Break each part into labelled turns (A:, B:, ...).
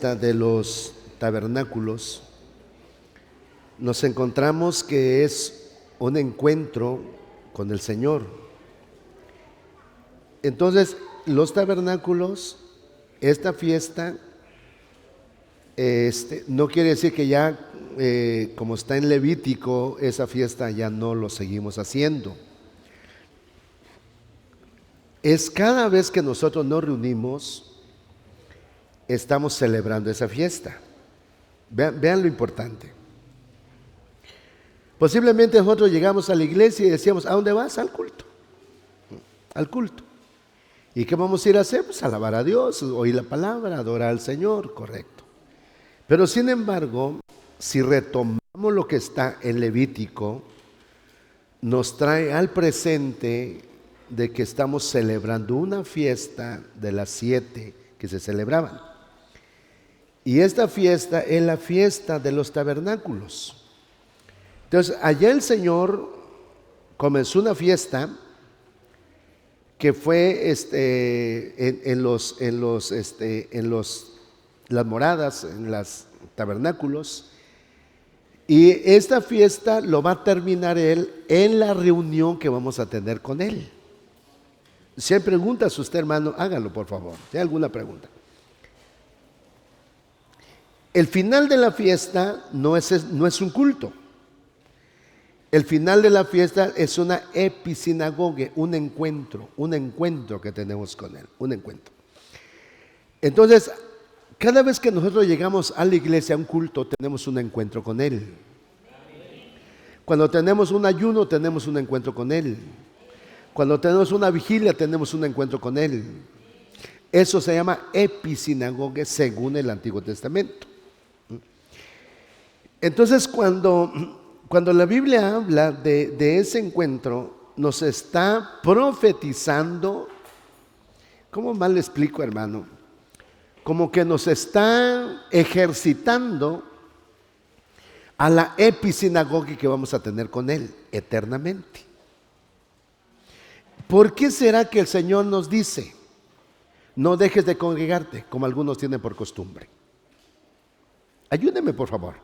A: De los tabernáculos, nos encontramos que es un encuentro con el Señor. Entonces, los tabernáculos, esta fiesta, no quiere decir que ya, como está en Levítico, esa fiesta ya no lo seguimos haciendo. Es cada vez que nosotros nos reunimos, estamos celebrando esa fiesta. Vean lo importante. Posiblemente nosotros llegamos a la iglesia y decíamos, ¿a dónde vas? Al culto. Al culto. ¿Y qué vamos a ir a hacer? Pues alabar a Dios, oír la palabra, adorar al Señor, correcto. Pero sin embargo, si retomamos lo que está en Levítico, nos trae al presente de que estamos celebrando una fiesta de las 7 que se celebraban. Y esta fiesta es la fiesta de los tabernáculos. Entonces, allá el Señor comenzó una fiesta que fue las moradas, en los tabernáculos. Y esta fiesta lo va a terminar Él en la reunión que vamos a tener con Él. Si hay preguntas, usted, hermano, hágalo, por favor. Si hay alguna pregunta. El final de la fiesta no es un culto. El final de la fiesta es una episinagoge, un encuentro que tenemos con Él, un encuentro. Entonces, cada vez que nosotros llegamos a la iglesia, a un culto, tenemos un encuentro con Él. Cuando tenemos un ayuno, tenemos un encuentro con Él. Cuando tenemos una vigilia, tenemos un encuentro con Él. Eso se llama episinagoge según el Antiguo Testamento. Entonces, cuando la Biblia habla de ese encuentro, nos está profetizando. ¿Cómo mal le explico, hermano? Como que nos está ejercitando a la episinagoge que vamos a tener con Él eternamente. ¿Por qué será que el Señor nos dice, no dejes de congregarte, como algunos tienen por costumbre? Ayúdeme, por favor.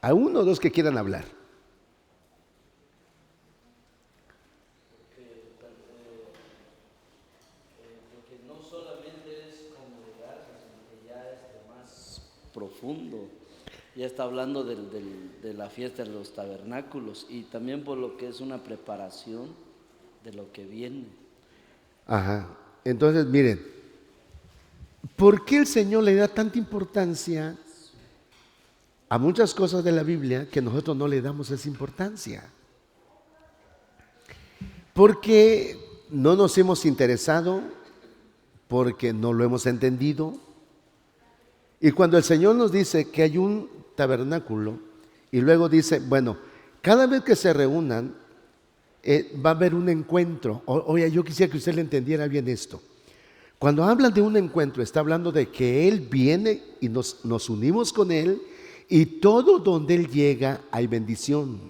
A: A uno o dos que quieran hablar.
B: Porque no solamente es congregarse, sino que ya es más profundo. Ya está hablando de la fiesta de los tabernáculos y también por lo que es una preparación de lo que viene.
A: Ajá. Entonces, miren, ¿por qué el Señor le da tanta importancia a muchas cosas de la Biblia que nosotros no le damos esa importancia? Porque no nos hemos interesado, porque no lo hemos entendido. Y cuando el Señor nos dice que hay un tabernáculo y luego dice, bueno, cada vez que se reúnan va a haber un encuentro. Oye, yo quisiera que usted le entendiera bien esto. Cuando hablan de un encuentro, está hablando de que Él viene y nos unimos con Él. Y todo donde Él llega hay bendición.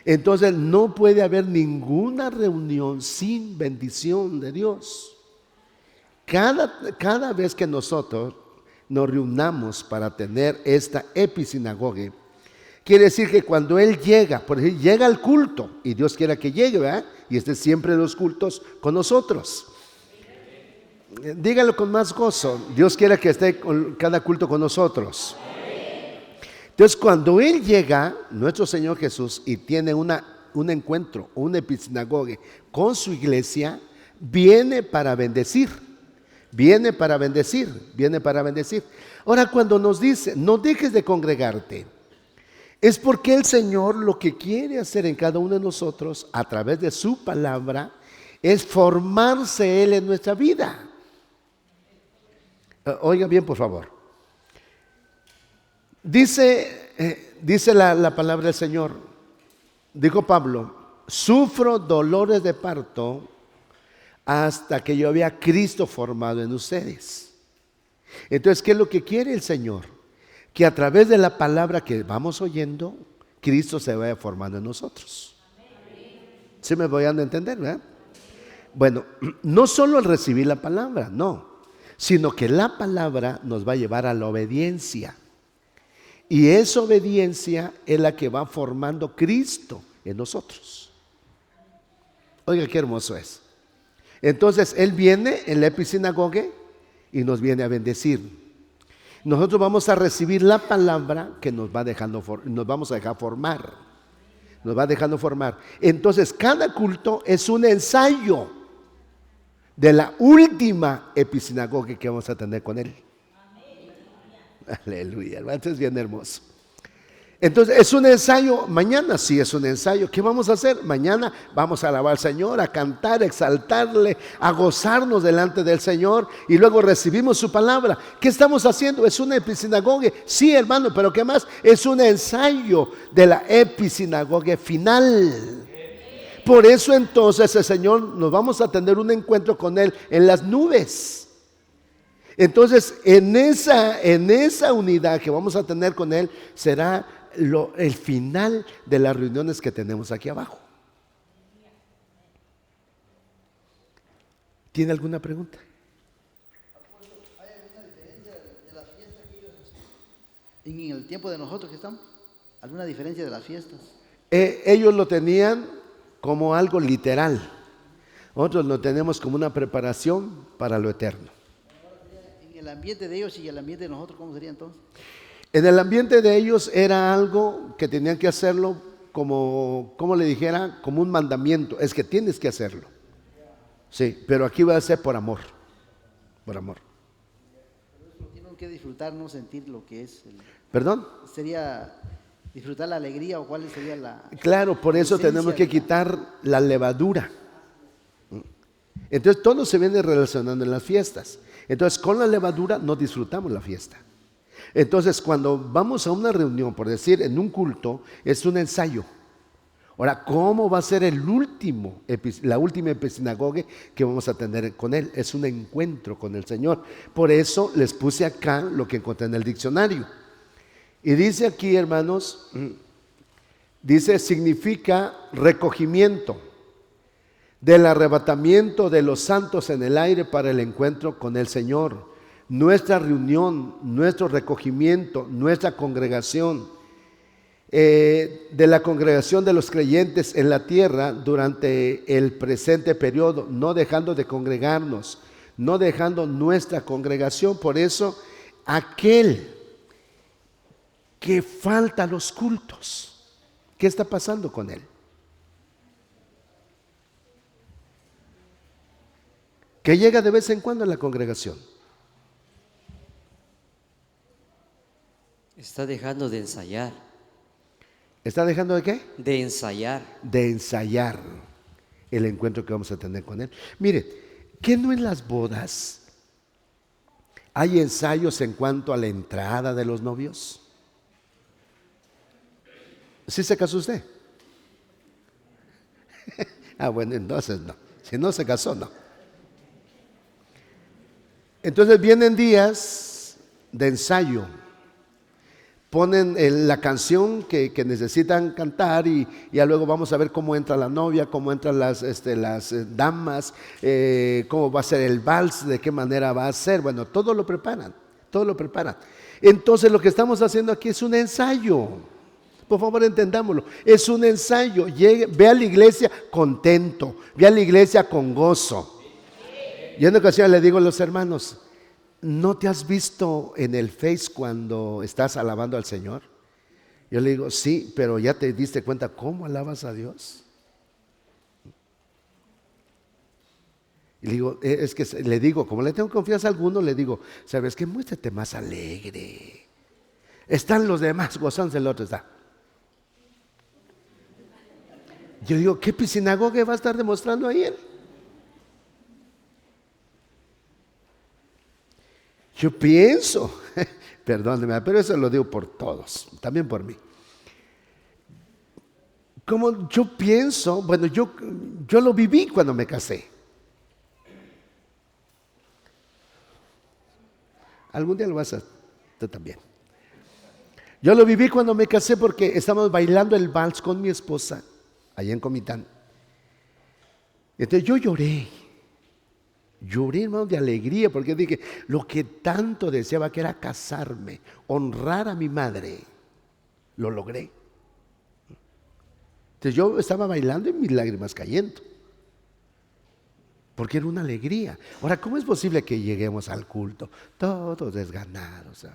A: Entonces no puede haber ninguna reunión sin bendición de Dios. Cada vez que nosotros nos reunamos para tener esta episinagoge, quiere decir que cuando Él llega, por ejemplo, llega al culto, y Dios quiera que llegue, ¿verdad? Y esté siempre en los cultos con nosotros. Dígalo con más gozo. Dios quiera que esté con cada culto con nosotros. Entonces, cuando Él llega, nuestro Señor Jesús, y tiene un encuentro, una episinagoge con su iglesia, viene para bendecir. Viene para bendecir. Ahora, cuando nos dice, no dejes de congregarte, es porque el Señor lo que quiere hacer en cada uno de nosotros, a través de su palabra, es formarse Él en nuestra vida. Oiga bien, por favor. Dice la palabra del Señor, dijo Pablo, sufro dolores de parto hasta que yo vea Cristo formado en ustedes. Entonces, ¿qué es lo que quiere el Señor? Que a través de la palabra que vamos oyendo, Cristo se vaya formando en nosotros. ¿Sí me voy a entender, verdad? Bueno, no solo al recibir la palabra, no, sino que la palabra nos va a llevar a la obediencia. Y esa obediencia es la que va formando Cristo en nosotros. Oiga, qué hermoso es. Entonces, Él viene en la episinagoge y nos viene a bendecir. Nosotros vamos a recibir la palabra que nos vamos a dejar formar. Nos va dejando formar. Entonces, cada culto es un ensayo de la última episinagoge que vamos a tener con Él. Aleluya, hermano, esto es bien hermoso. Entonces, es un ensayo. Mañana sí es un ensayo. ¿Qué vamos a hacer? Mañana vamos a alabar al Señor, a cantar, a exaltarle, a gozarnos delante del Señor, y luego recibimos su palabra. ¿Qué estamos haciendo? Es una episinagoge. Sí, hermano, pero ¿qué más? Es un ensayo de la episinagoge final. Por eso entonces el Señor, nos vamos a tener un encuentro con Él en las nubes. Entonces, en esa unidad que vamos a tener con Él será el final de las reuniones que tenemos aquí abajo. ¿Tiene alguna pregunta?
C: ¿Hay alguna diferencia de las fiestas que ellos hacen en el tiempo de nosotros que estamos? ¿Alguna diferencia de las fiestas?
A: Ellos lo tenían como algo literal. Nosotros lo tenemos como una preparación para lo eterno.
C: En el ambiente de ellos y el ambiente de nosotros, ¿cómo sería entonces?
A: En el ambiente de ellos era algo que tenían que hacerlo como le dijera, como un mandamiento. Es que tienes que hacerlo. Sí, pero aquí va a ser por amor. Por amor.
C: Pero eso tienen que disfrutar, no sentir lo que es.
A: ¿Perdón?
C: ¿Sería disfrutar la alegría o cuál sería la...
A: Claro, por eso tenemos que quitar la levadura. Entonces todo se viene relacionando en las fiestas. Entonces con la levadura no disfrutamos la fiesta. Entonces cuando vamos a una reunión, por decir, en un culto, es un ensayo. Ahora, ¿cómo va a ser la última episinagoge que vamos a tener con Él? Es un encuentro con el Señor. Por eso les puse acá lo que encontré en el diccionario. Y dice aquí, hermanos, dice, significa recogimiento del arrebatamiento de los santos en el aire para el encuentro con el Señor. Nuestra reunión, nuestro recogimiento, nuestra congregación, de la congregación de los creyentes en la tierra durante el presente periodo, no dejando de congregarnos, no dejando nuestra congregación. Por eso, aquel que falta los cultos, ¿qué está pasando con él? Que llega de vez en cuando a la congregación.
D: Está dejando de ensayar.
A: ¿Está dejando de qué?
D: De ensayar.
A: De ensayar el encuentro que vamos a tener con Él. Mire, ¿qué no en las bodas hay ensayos en cuanto a la entrada de los novios? ¿Sí se casó usted? Ah, bueno, entonces no. Si no se casó, no. Entonces vienen días de ensayo. Ponen la canción que necesitan cantar y ya luego vamos a ver cómo entra la novia, cómo entran las damas, cómo va a ser el vals, de qué manera va a ser. Bueno, todo lo preparan, todo lo preparan. Entonces lo que estamos haciendo aquí es un ensayo. Por favor, entendámoslo. Es un ensayo. Ve a la iglesia contento, ve a la iglesia con gozo. Y en ocasión le digo a los hermanos, ¿no te has visto en el Face cuando estás alabando al Señor? Yo le digo, sí, pero ¿ya te diste cuenta cómo alabas a Dios? Y le digo, es que le digo, como le tengo confianza a alguno, le digo, ¿sabes qué? Muéstrate más alegre. Están los demás gozándose, el otro está. Yo digo, ¿qué piscinagoge va a estar demostrando ahí él? Yo pienso, perdóneme, pero eso lo digo por todos, también por mí. Como yo pienso, bueno, yo lo viví cuando me casé. Algún día lo vas a hacer, tú también. Yo lo viví cuando me casé porque estábamos bailando el vals con mi esposa, allá en Comitán. Entonces yo lloré. Lloré, hermano, de alegría, porque dije, lo que tanto deseaba, que era casarme, honrar a mi madre, lo logré. Entonces yo estaba bailando y mis lágrimas cayendo, porque era una alegría. Ahora, ¿cómo es posible que lleguemos al culto todos desganados?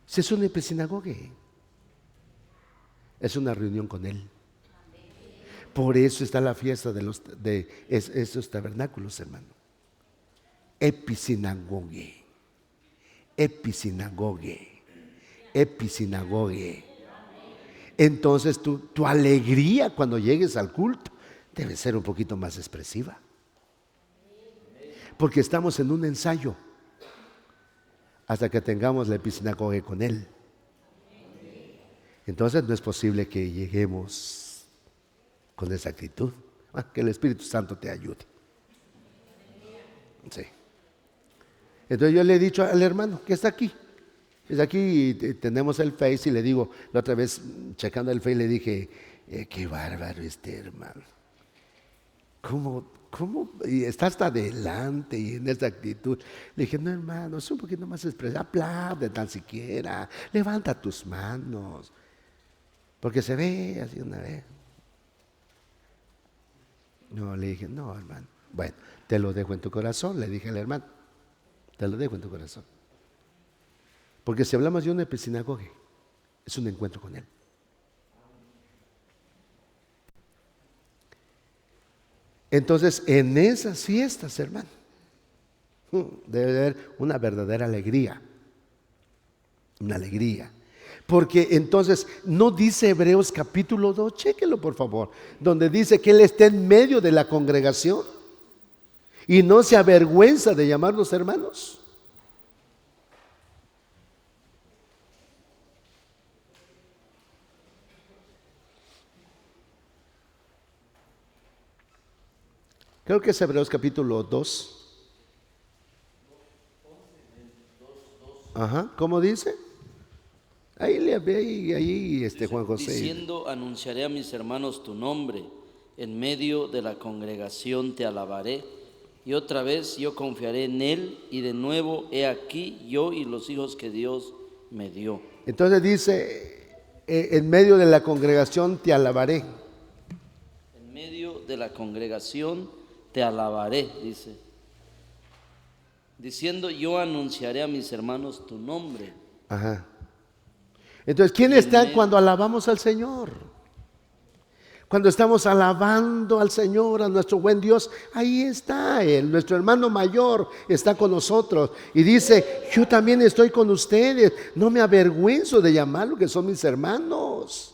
A: Si es una sinagoga, es una reunión con Él. Por eso está la fiesta de esos tabernáculos, hermano. Episinagoge, episinagoge, episinagoge. Entonces tu alegría cuando llegues al culto debe ser un poquito más expresiva. Porque estamos en un ensayo hasta que tengamos la episinagoge con Él. Entonces no es posible que lleguemos con esa actitud. Que el Espíritu Santo te ayude. Sí. Entonces yo le he dicho al hermano que está aquí. Está aquí y tenemos el Face, y le digo, la otra vez checando el Face le dije, qué bárbaro este hermano. ¿Cómo? Y está hasta adelante y en esa actitud. Le dije, no, hermano, es un poquito más expresivo. Aplaude tan siquiera. Levanta tus manos. Porque se ve así una vez. No, le dije, no, hermano. Bueno, te lo dejo en tu corazón, le dije al hermano. Te lo dejo en tu corazón. Porque si hablamos de una sinagoga, es un encuentro con Él. Entonces, en esas fiestas, hermano, debe haber una verdadera alegría. Una alegría. Porque entonces no dice Hebreos capítulo 2, chéquelo por favor, donde dice que Él está en medio de la congregación y no se avergüenza de llamarnos hermanos. Creo que es Hebreos capítulo 2. Ajá, ¿cómo dice? Ahí le ve ahí Juan José.
B: Diciendo, anunciaré a mis hermanos tu nombre, en medio de la congregación te alabaré, y otra vez yo confiaré en Él, y de nuevo he aquí yo y los hijos que Dios me dio.
A: Entonces dice, en medio de la congregación te alabaré.
B: En medio de la congregación te alabaré, dice. Diciendo, yo anunciaré a mis hermanos tu nombre.
A: Ajá. Entonces, ¿quién está cuando alabamos al Señor? Cuando estamos alabando al Señor, a nuestro buen Dios, ahí está Él, nuestro hermano mayor está con nosotros. Y dice, yo también estoy con ustedes, no me avergüenzo de llamarlo que son mis hermanos.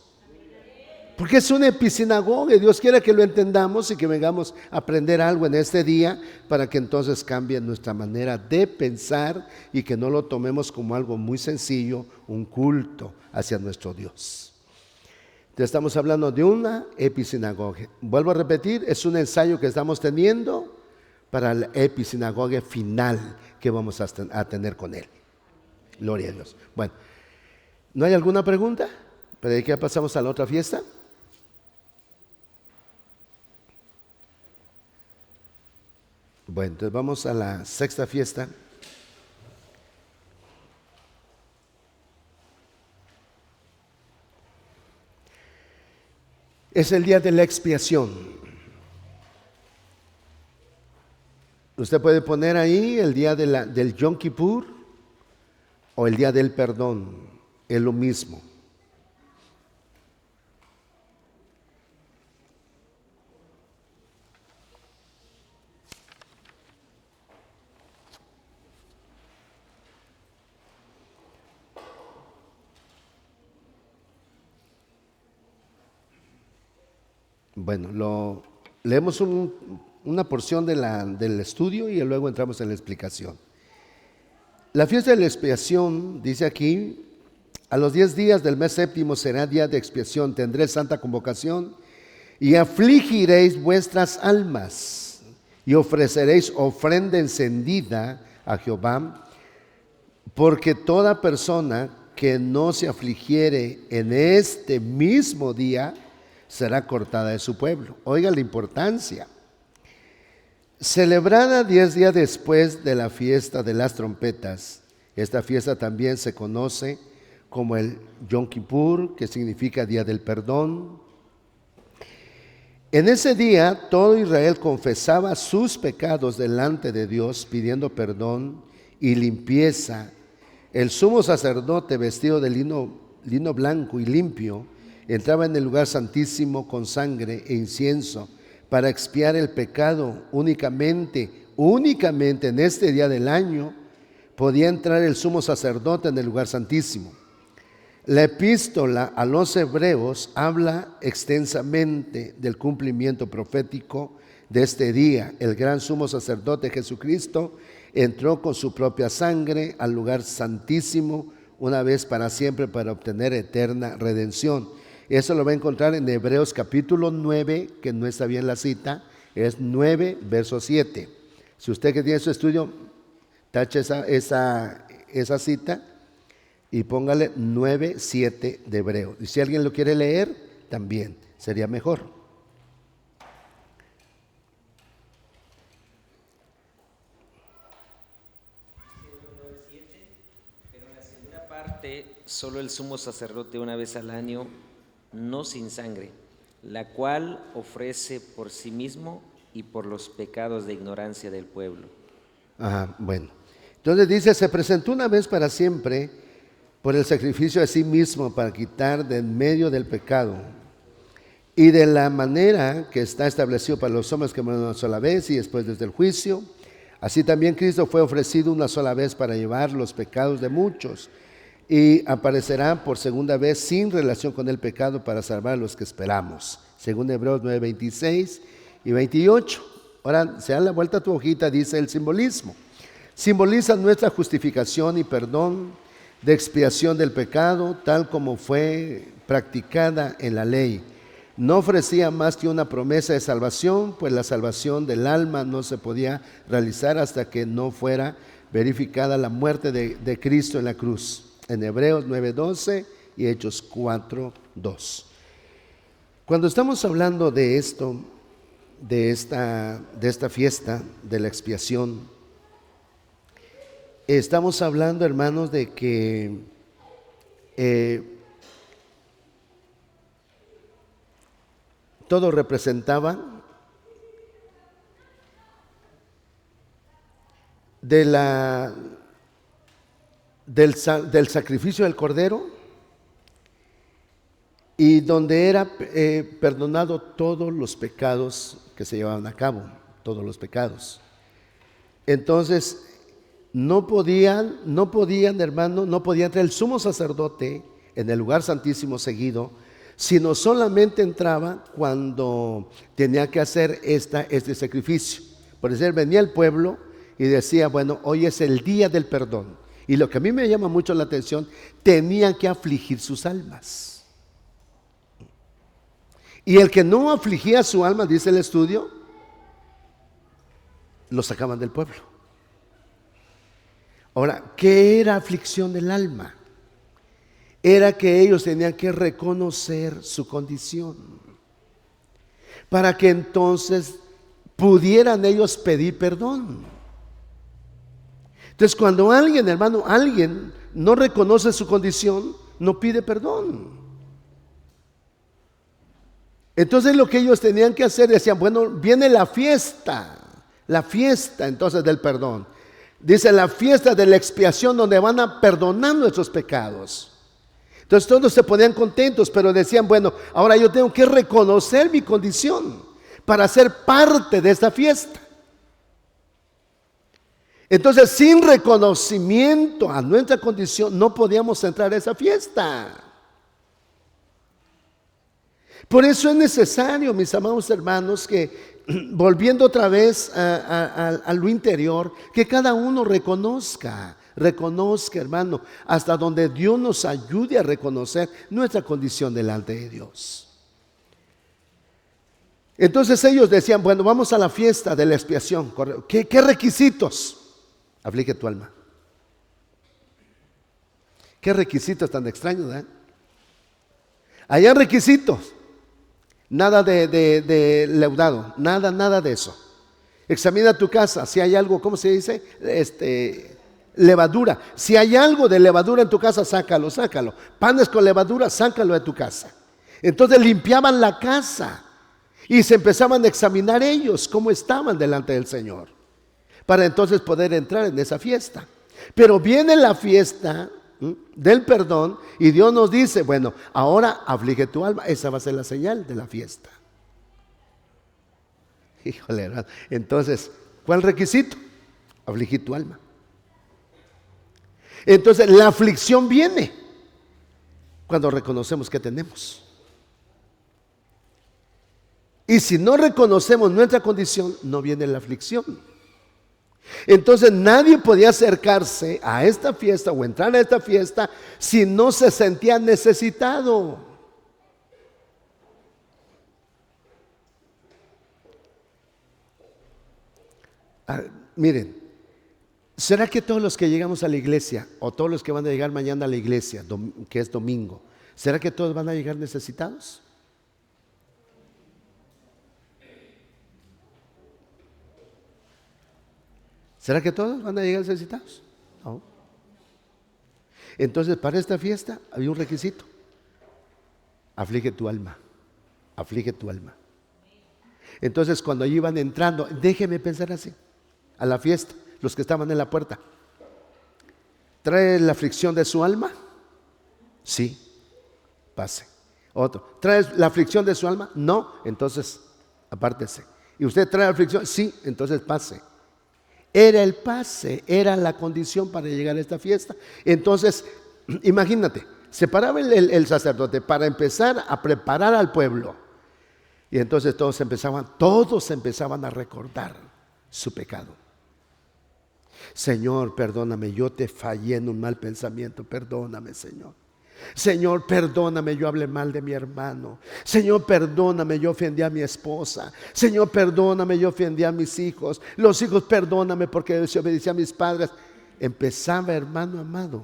A: Porque es una episinagoga, Dios quiere que lo entendamos y que vengamos a aprender algo en este día para que entonces cambie nuestra manera de pensar y que no lo tomemos como algo muy sencillo, un culto hacia nuestro Dios. Entonces estamos hablando de una episinagoga. Vuelvo a repetir, es un ensayo que estamos teniendo para la episinagoga final que vamos a tener con Él. Gloria a Dios. Bueno, ¿no hay alguna pregunta? ¿Para de qué pasamos a la otra fiesta? Bueno, entonces vamos a la sexta fiesta. Es el día de la expiación. Usted puede poner ahí el día del Yom Kippur o el día del perdón, es lo mismo. Bueno, leemos una porción del estudio y luego entramos en la explicación. La fiesta de la expiación, dice aquí, a los 10 días del mes séptimo será día de expiación, tendré santa convocación y afligiréis vuestras almas y ofreceréis ofrenda encendida a Jehová, porque toda persona que no se afligiere en este mismo día será cortada de su pueblo. Oiga la importancia. celebrada 10 días después de la fiesta de las trompetas. Esta fiesta también se conoce como el Yom Kippur, que significa Día del Perdón. En ese día todo Israel confesaba sus pecados delante de Dios, pidiendo perdón y limpieza. El sumo sacerdote, vestido de lino blanco y limpio, entraba en el lugar santísimo con sangre e incienso para expiar el pecado. Únicamente en este día del año podía entrar el sumo sacerdote en el lugar santísimo. La epístola a los hebreos habla extensamente del cumplimiento profético de este día. El gran sumo sacerdote Jesucristo entró con su propia sangre al lugar santísimo una vez para siempre para obtener eterna redención. Eso lo va a encontrar en Hebreos capítulo 9, que no está bien la cita, es 9, verso 7. Si usted que tiene su estudio, tache esa cita y póngale 9, 7 de Hebreo. Y si alguien lo quiere leer, también sería mejor.
E: Pero en la segunda parte, solo el sumo sacerdote una vez al año, no sin sangre, la cual ofrece por sí mismo y por los pecados de ignorancia del pueblo.
A: Bueno. Entonces dice, se presentó una vez para siempre por el sacrificio de sí mismo para quitar de en medio del pecado, y de la manera que está establecido para los hombres que mueren una sola vez y después desde el juicio. Así también Cristo fue ofrecido una sola vez para llevar los pecados de muchos, y aparecerá por segunda vez sin relación con el pecado para salvar a los que esperamos. Según Hebreos 9, 26 y 28. Ahora, se da la vuelta a tu hojita, dice el simbolismo. Simboliza nuestra justificación y perdón de expiación del pecado, tal como fue practicada en la ley. No ofrecía más que una promesa de salvación, pues la salvación del alma no se podía realizar hasta que no fuera verificada la muerte de Cristo en la cruz. En Hebreos 9:12 y Hechos 4:2. Cuando estamos hablando de esto, de esta fiesta de la expiación, estamos hablando, hermanos, de que todo representaba del sacrificio del Cordero, y donde era perdonado todos los pecados que se llevaban a cabo, todos los pecados. Entonces, no podían, hermano, no podía entrar el sumo sacerdote en el lugar santísimo seguido, sino solamente entraba cuando tenía que hacer este sacrificio. Por decir, venía el pueblo y decía, bueno, hoy es el día del perdón. Y lo que a mí me llama mucho la atención, tenían que afligir sus almas. Y el que no afligía su alma, dice el estudio, lo sacaban del pueblo. Ahora, ¿qué era aflicción del alma? Era que ellos tenían que reconocer su condición, para que entonces pudieran ellos pedir perdón. Entonces, cuando alguien, hermano, no reconoce su condición, no pide perdón. Entonces, lo que ellos tenían que hacer, decían, bueno, viene la fiesta entonces del perdón. Dice, la fiesta de la expiación, donde van a perdonar nuestros pecados. Entonces todos se ponían contentos, pero decían, bueno, ahora yo tengo que reconocer mi condición para ser parte de esta fiesta. Entonces, sin reconocimiento a nuestra condición, no podíamos entrar a esa fiesta. Por eso es necesario, mis amados hermanos, que volviendo otra vez a lo interior, que cada uno reconozca, hermano, hasta donde Dios nos ayude a reconocer nuestra condición delante de Dios. Entonces ellos decían, bueno, vamos a la fiesta de la expiación. ¿Qué requisitos? Aflige tu alma. ¿Qué requisitos tan extraños, eh? Allá requisitos. Nada de leudado, nada de eso. Examina tu casa, si hay algo, ¿cómo se dice? Levadura. Si hay algo de levadura en tu casa, sácalo. Panes con levadura, sácalo de tu casa. Entonces limpiaban la casa y se empezaban a examinar ellos cómo estaban delante del Señor, para entonces poder entrar en esa fiesta. Pero viene la fiesta del perdón y Dios nos dice, bueno, ahora aflige tu alma. Esa va a ser la señal de la fiesta. Híjole, hermano. Entonces, ¿cuál requisito? Afligir tu alma. Entonces, la aflicción viene cuando reconocemos que tenemos. Y si no reconocemos nuestra condición, no viene la aflicción. Entonces, nadie podía acercarse a esta fiesta o entrar a esta fiesta si no se sentía necesitado. Miren, ¿será que todos los que llegamos a la iglesia o todos los que van a llegar mañana a la iglesia, que es domingo, ¿será que todos van a llegar necesitados? ¿Será que todos van a llegar necesitados? No. Entonces, para esta fiesta había un requisito: aflige tu alma, aflige tu alma. Entonces, cuando allí iban entrando, déjeme pensar así, a la fiesta, los que estaban en la puerta, ¿trae la aflicción de su alma? Sí, pase. Otro, ¿trae la aflicción de su alma? No, entonces apártese. ¿Y usted trae la aflicción? Sí, entonces pase. Era el pase, era la condición para llegar a esta fiesta. Entonces, imagínate, se paraba el sacerdote para empezar a preparar al pueblo. Y entonces todos empezaban a recordar su pecado. Señor, perdóname, yo te fallé en un mal pensamiento, perdóname, Señor. Señor, perdóname, yo hablé mal de mi hermano. Señor, perdóname, yo ofendí a mi esposa. Señor, perdóname, yo ofendí a mis hijos. Los hijos, perdóname porque desobedeci a mis padres. Empezaba, hermano amado,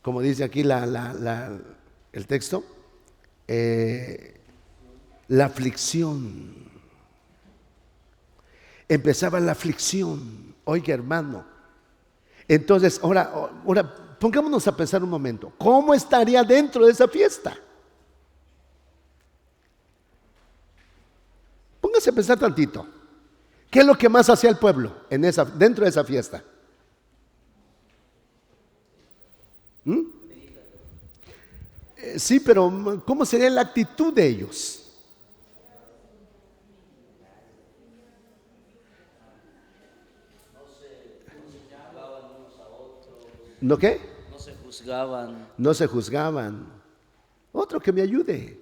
A: como dice aquí el texto, la aflicción. Empezaba la aflicción. Oiga, hermano. Entonces, ahora pongámonos a pensar un momento. ¿Cómo estaría dentro de esa fiesta? Póngase a pensar tantito. ¿Qué es lo que más hacía el pueblo dentro de esa fiesta? Sí, pero ¿cómo sería la actitud de ellos? ¿No qué?
B: No se juzgaban.
A: No se juzgaban. Otro que me ayude.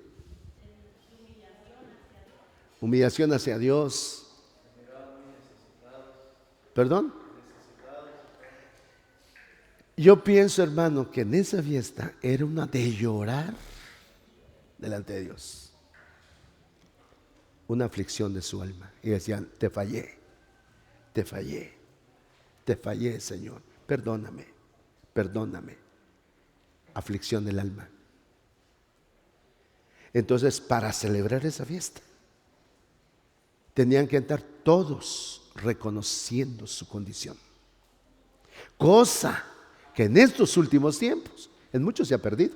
A: Humillación hacia Dios. ¿Perdón? Yo pienso, hermano, que en esa fiesta era una de llorar delante de Dios. Una aflicción de su alma. Y decían, te fallé, Señor. Perdóname. Aflicción del alma. Entonces, para celebrar esa fiesta, tenían que entrar todos reconociendo su condición. Cosa que en estos últimos tiempos en muchos se ha perdido.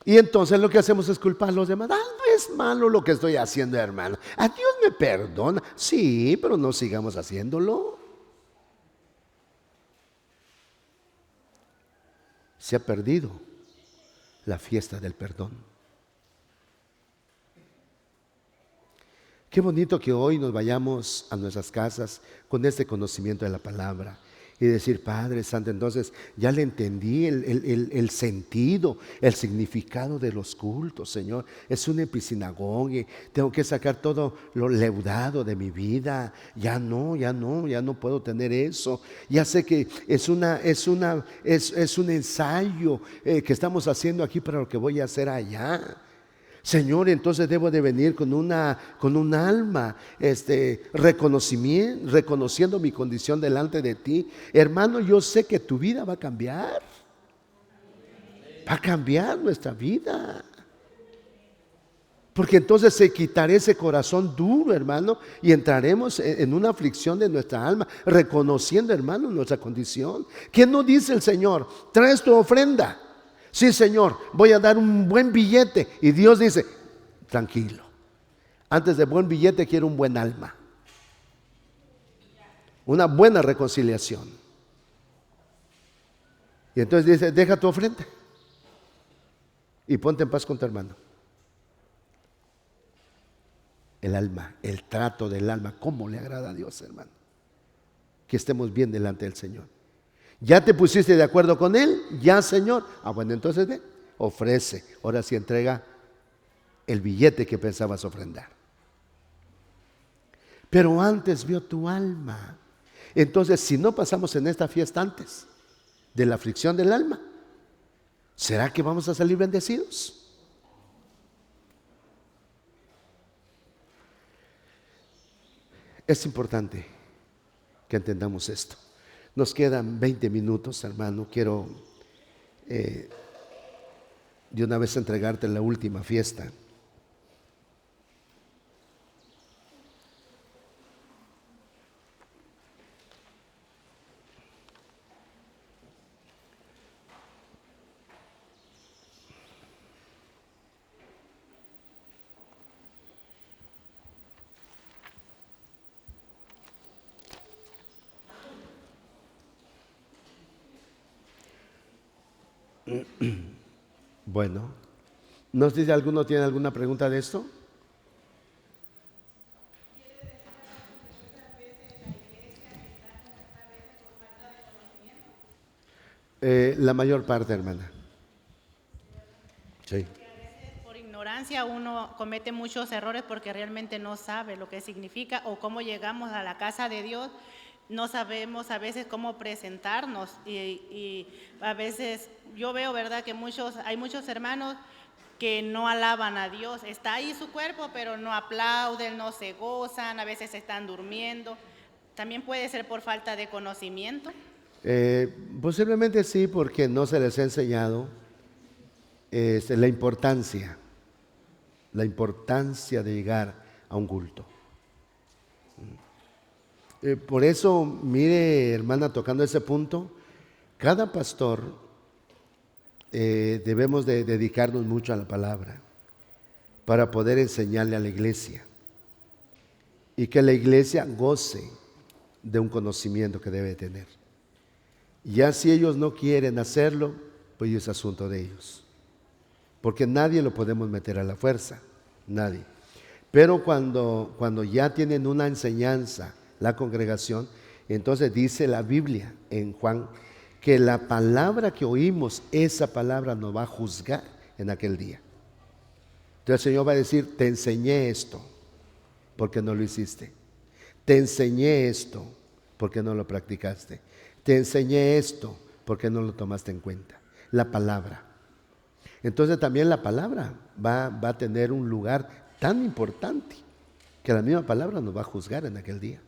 A: Y entonces lo que hacemos es culpar a los demás. No es malo lo que estoy haciendo, hermano. A Dios me perdona. Sí, pero no sigamos haciéndolo. Se ha perdido la fiesta del perdón. Qué bonito que hoy nos vayamos a nuestras casas con este conocimiento de la palabra y decir, Padre Santo, entonces ya le entendí el sentido, el significado de los cultos, Señor. Es una episinagogia, tengo que sacar todo lo leudado de mi vida. Ya no puedo tener eso. Ya sé que es un ensayo que estamos haciendo aquí para lo que voy a hacer allá. Señor, entonces debo de venir con un alma reconociendo mi condición delante de ti. Hermano, yo sé que tu vida va a cambiar. Va a cambiar nuestra vida. Porque entonces se quitará ese corazón duro, hermano, y entraremos en una aflicción de nuestra alma, reconociendo, hermano, nuestra condición. ¿Qué nos dice el Señor? ¿Traes tu ofrenda? Sí, Señor, voy a dar un buen billete. Y Dios dice, tranquilo, antes de buen billete quiero un buen alma, una buena reconciliación. Y entonces dice, deja tu ofrenda y ponte en paz con tu hermano. El alma, el trato del alma, ¿cómo le agrada a Dios, hermano? Que estemos bien delante del Señor. ¿Ya te pusiste de acuerdo con Él? Ya, Señor. Bueno, entonces ve, ofrece. Ahora sí entrega el billete que pensabas ofrendar. Pero antes vio tu alma. Entonces, si no pasamos en esta fiesta antes de la aflicción del alma, ¿será que vamos a salir bendecidos? Es importante que entendamos esto. Nos quedan 20 minutos, hermano. Quiero de una vez entregarte la última fiesta. Bueno, no sé si alguno tiene alguna pregunta de esto. La mayor parte, hermana. Sí.
F: Por ignorancia uno comete muchos errores porque realmente no sabe lo que significa o cómo llegamos a la casa de Dios. No sabemos a veces cómo presentarnos y a veces yo veo, ¿verdad?, que hay muchos hermanos que no alaban a Dios. Está ahí su cuerpo, pero no aplauden, no se gozan, a veces están durmiendo. También puede ser por falta de conocimiento.
A: Posiblemente sí, porque no se les ha enseñado la importancia de llegar a un culto. Por eso, mire, hermana, tocando ese punto, cada pastor debemos de dedicarnos mucho a la palabra para poder enseñarle a la iglesia y que la iglesia goce de un conocimiento que debe tener. Ya si ellos no quieren hacerlo, pues es asunto de ellos, porque nadie lo podemos meter a la fuerza, nadie. Pero cuando ya tienen una enseñanza, la congregación, entonces dice la Biblia en Juan que la palabra que oímos, esa palabra nos va a juzgar en aquel día. Entonces el Señor va a decir, te enseñé esto porque no lo hiciste, te enseñé esto porque no lo practicaste, te enseñé esto porque no lo tomaste en cuenta. La palabra. Entonces también la palabra va a tener un lugar tan importante que la misma palabra nos va a juzgar en aquel día.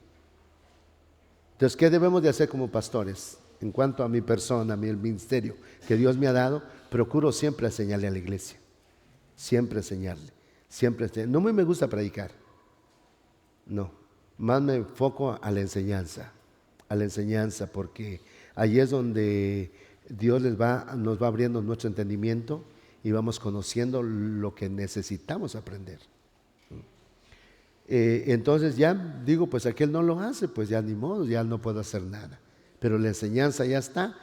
A: Entonces, ¿qué debemos de hacer como pastores? En cuanto a mi persona, el ministerio que Dios me ha dado, procuro siempre enseñarle a la iglesia. Siempre enseñarle. No me gusta predicar. No. Más me enfoco a la enseñanza. A la enseñanza, porque ahí es donde Dios nos va abriendo nuestro entendimiento y vamos conociendo lo que necesitamos aprender. Entonces ya digo, pues aquel no lo hace, pues ya ni modo, ya no puedo hacer nada. Pero la enseñanza ya está,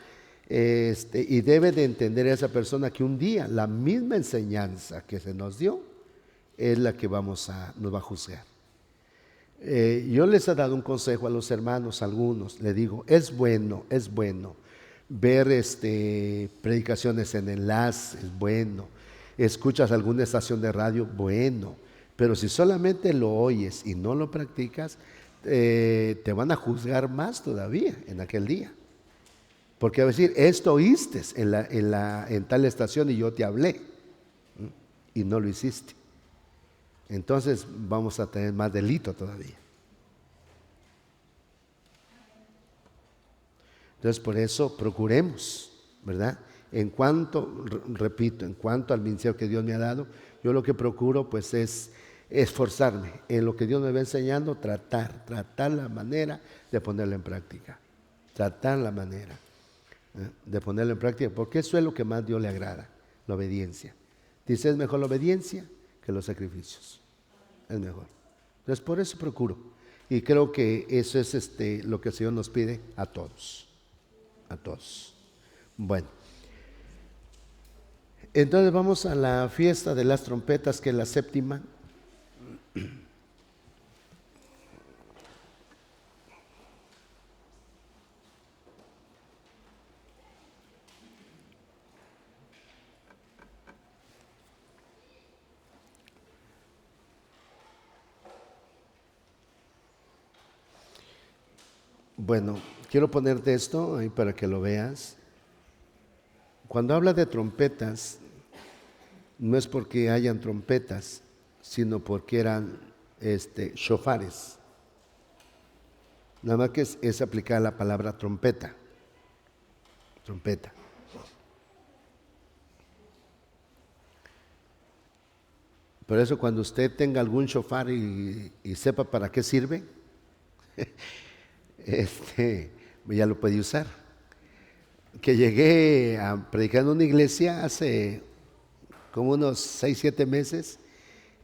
A: y debe de entender esa persona que un día la misma enseñanza que se nos dio es la que nos va a juzgar. Yo les he dado un consejo a los hermanos, algunos, le digo, es bueno ver predicaciones en enlace, es bueno, escuchas alguna estación de radio, bueno. Pero si solamente lo oyes y no lo practicas, te van a juzgar más todavía en aquel día. Porque va a decir, esto oíste en tal estación y yo te hablé y no lo hiciste. Entonces vamos a tener más delito todavía. Entonces por eso procuremos, ¿verdad? en cuanto, repito, en cuanto al ministerio que Dios me ha dado, yo lo que procuro pues es esforzarme en lo que Dios me va enseñando, tratar la manera de ponerlo en práctica. Tratar la manera de ponerlo en práctica, porque eso es lo que más Dios le agrada, la obediencia. Dice, es mejor la obediencia que los sacrificios. Es mejor. Entonces, por eso procuro. Y creo que eso es lo que el Señor nos pide a todos. A todos. Bueno. Entonces vamos a la fiesta de las trompetas, que es la séptima. Bueno, quiero ponerte esto ahí para que lo veas. Cuando habla de trompetas, no es porque hayan trompetas, sino porque eran shofares. Nada más que es aplicar la palabra trompeta. Trompeta. Por eso cuando usted tenga algún shofar y sepa para qué sirve, ya lo puede usar. Que llegué a predicar en una iglesia hace como unos 6, 7 meses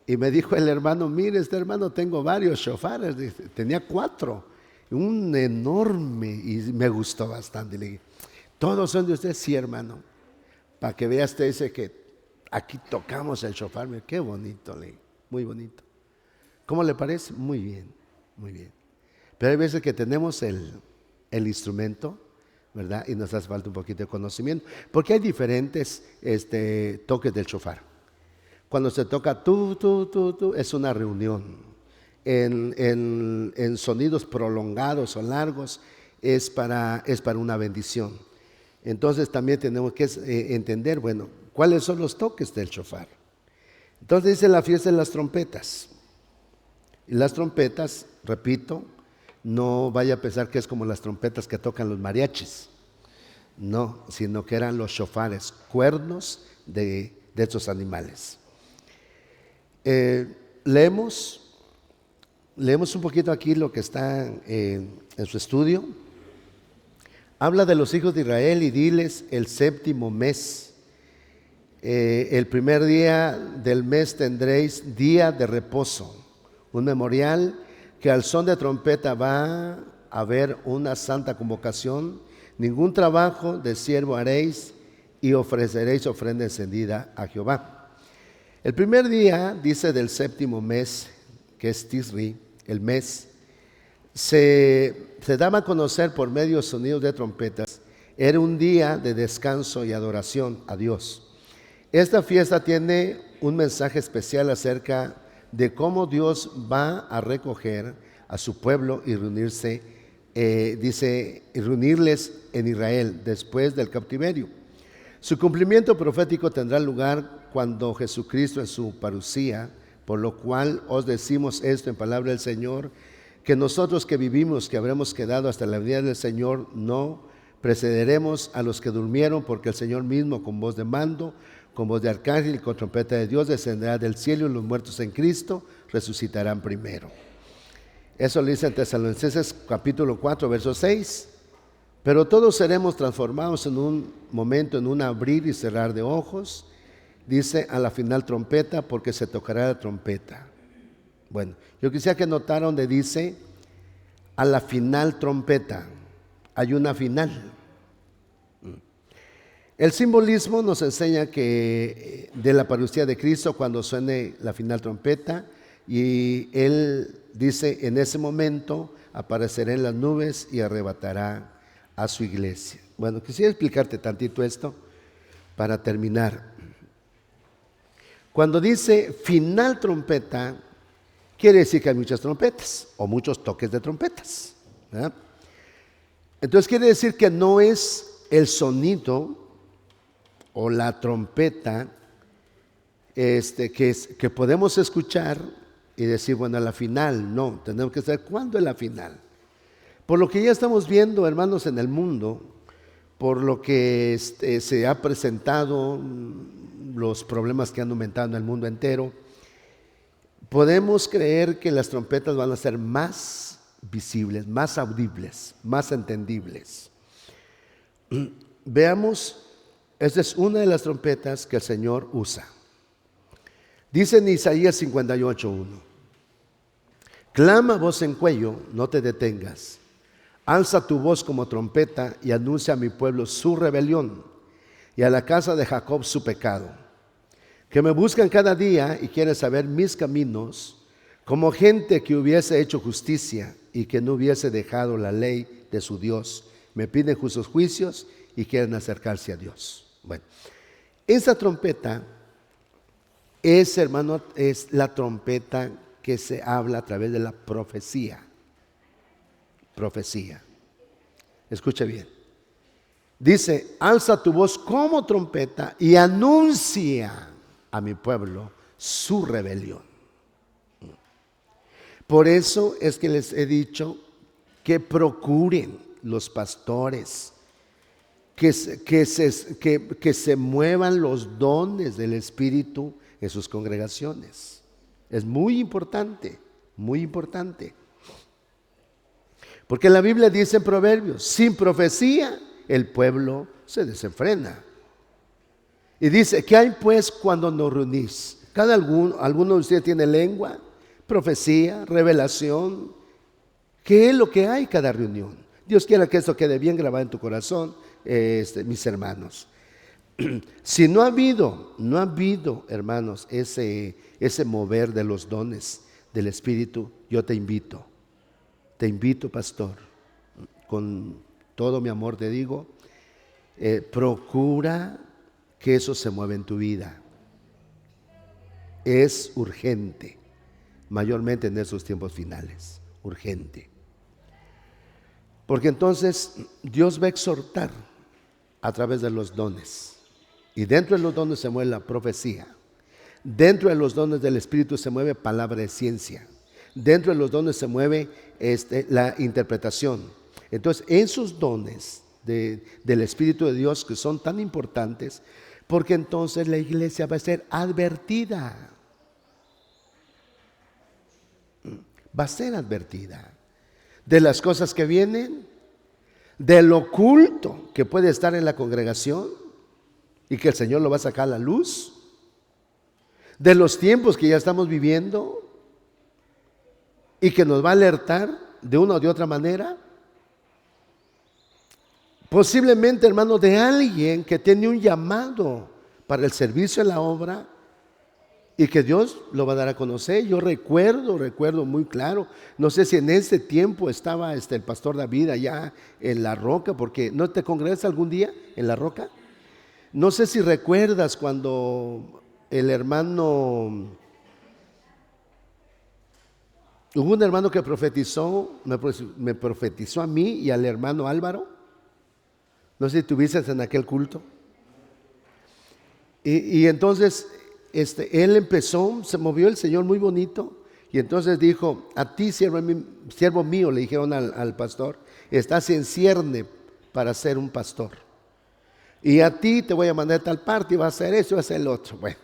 A: y me dijo el hermano, mire, hermano, tengo varios shofares. Tenía 4, un enorme, y me gustó bastante. Le dije, ¿todos son de usted? Sí, hermano. Para que vea usted, dice que aquí tocamos el shofar. Qué bonito, le dije, muy bonito. ¿Cómo le parece? Muy bien, muy bien. Pero hay veces que tenemos el instrumento, ¿verdad? Y nos hace falta un poquito de conocimiento, porque hay diferentes toques del shofar. Cuando se toca tú, es una reunión. En sonidos prolongados o largos es para una bendición. Entonces también tenemos que entender, bueno, cuáles son los toques del shofar. Entonces dice la fiesta de las trompetas. Y las trompetas, repito, no vaya a pensar que es como las trompetas que tocan los mariachis. No, sino que eran los shofares, cuernos de estos animales. Leemos un poquito aquí lo que está en su estudio. Habla de los hijos de Israel y diles el séptimo mes. El primer día del mes tendréis día de reposo, un memorial que al son de trompeta va a haber una santa convocación. Ningún trabajo de siervo haréis y ofreceréis ofrenda encendida a Jehová. El primer día, dice, del séptimo mes, que es Tisri, el mes, se daba a conocer por medio de sonidos de trompetas. Era un día de descanso y adoración a Dios. Esta fiesta tiene un mensaje especial acerca de cómo Dios va a recoger a su pueblo y reunirse, reunirles en Israel después del cautiverio. Su cumplimiento profético tendrá lugar cuando Jesucristo en su parucía, por lo cual os decimos esto en palabra del Señor, que nosotros que vivimos, que habremos quedado hasta la venida del Señor, no precederemos a los que durmieron, porque el Señor mismo con voz de mando, con voz de arcángel y con trompeta de Dios descenderá del cielo y los muertos en Cristo resucitarán primero. Eso lo dice en Tesalonicenses capítulo 4, verso 6. Pero todos seremos transformados en un momento, en un abrir y cerrar de ojos. Dice a la final trompeta, porque se tocará la trompeta. Bueno, yo quisiera que notara donde dice a la final trompeta. Hay una final. El simbolismo nos enseña que de la parucía de Cristo, cuando suene la final trompeta, y Él dice, en ese momento aparecerá en las nubes y arrebatará a su iglesia. Bueno, quisiera explicarte tantito esto para terminar. Cuando dice final trompeta, quiere decir que hay muchas trompetas o muchos toques de trompetas, ¿verdad? Entonces quiere decir que no es el sonido o la trompeta que podemos escuchar y decir, bueno, a la final. No, tenemos que saber cuándo es la final. Por lo que ya estamos viendo, hermanos, en el mundo, por lo que se ha presentado, los problemas que han aumentado en el mundo entero, podemos creer que las trompetas van a ser más visibles, más audibles, más entendibles. Veamos, esta es una de las trompetas que el Señor usa. Dice en Isaías 58:1: clama a voz en cuello, no te detengas. Alza tu voz como trompeta y anuncia a mi pueblo su rebelión y a la casa de Jacob su pecado. Que me buscan cada día y quieren saber mis caminos, como gente que hubiese hecho justicia y que no hubiese dejado la ley de su Dios. Me piden justos juicios y quieren acercarse a Dios. Bueno, esa trompeta es, hermano, es la trompeta que se habla a través de la profecía. Profecía. Escuche bien. Dice: alza tu voz como trompeta y anuncia a mi pueblo su rebelión. Por eso es que les he dicho que procuren los pastores que se muevan los dones del Espíritu en sus congregaciones. Es muy importante, muy importante. Porque la Biblia dice en Proverbios: sin profecía el pueblo se desenfrena. Y dice: ¿qué hay pues cuando nos reunís? Alguno de ustedes tiene lengua, profecía, revelación. ¿Qué es lo que hay cada reunión? Dios quiera que esto quede bien grabado en tu corazón, mis hermanos. Si no ha habido, hermanos, ese mover de los dones del Espíritu, yo te invito, pastor, con todo mi amor te digo, procura que eso se mueva en tu vida. Es urgente, mayormente en esos tiempos finales, urgente. Porque entonces Dios va a exhortar a través de los dones. Y dentro de los dones se mueve la profecía. Dentro de los dones del Espíritu se mueve palabra de ciencia. Dentro de los dones se mueve la interpretación. Entonces, esos dones del Espíritu de Dios, que son tan importantes, porque entonces la iglesia va a ser advertida. Va a ser advertida de las cosas que vienen, del oculto que puede estar en la congregación y que el Señor lo va a sacar a la luz, de los tiempos que ya estamos viviendo y que nos va a alertar de una o de otra manera. Posiblemente, hermano, de alguien que tiene un llamado para el servicio en la obra y que Dios lo va a dar a conocer. Yo recuerdo muy claro, no sé si en ese tiempo estaba el pastor David allá en La Roca, porque ¿no te congregas algún día en La Roca? No sé si recuerdas cuando el hermano, hubo un hermano que profetizó, me profetizó a mí y al hermano Álvaro. No sé si tuviste en aquel culto. Y entonces él empezó, se movió el Señor muy bonito, y entonces dijo: a ti, siervo mío, le dijeron al pastor, estás en cierne para ser un pastor, y a ti te voy a mandar a tal parte, y vas a hacer eso y vas a hacer el otro. Bueno,